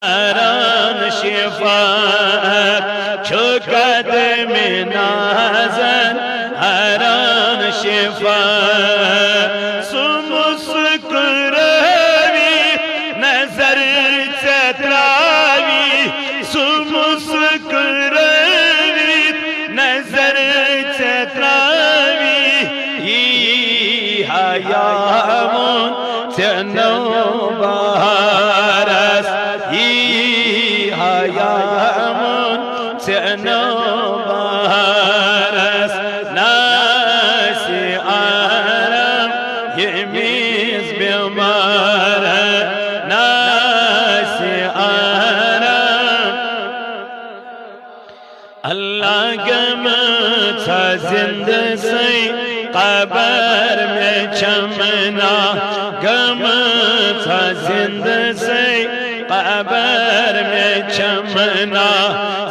आरान शिफात छुकद में नाज़न आरान शिफात सुमुस्कुरावी नजर चतरावी सुमुस्कुरावी नजर चतरावी हयामुन चनो बहारस हयामुन चनो बहारस नासे आराम ये मीज़ बीमार नासे आराम अल्लाह गम था जिंद से कबर में चमना गम था जिंद से कबर में चमना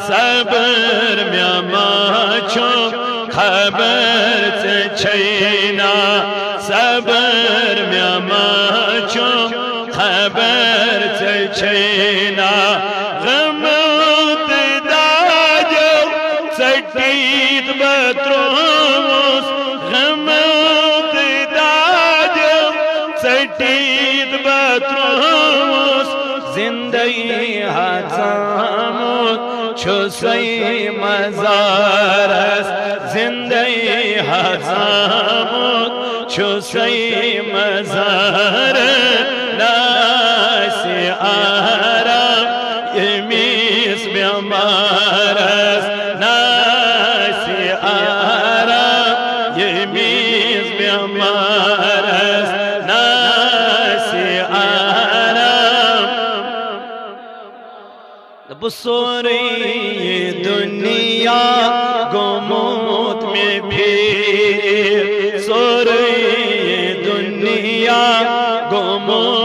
सबर में माचो खबर से छैना सबर में माचो खबर से छैना गम दाजो सटीत बत्रोस गम दाजो सटीत बत्रोस जिंदगी हजामुत छुसई मज़ारस जिंदगी हजामुत छुसई मज़ार नासे आराम ये मीज़ बीमारस नासे आराम ये मीज़ बीमारस नासे आराम सोरे ये दुनिया गुमोत में फिर सोरे ये दुनिया गुमोत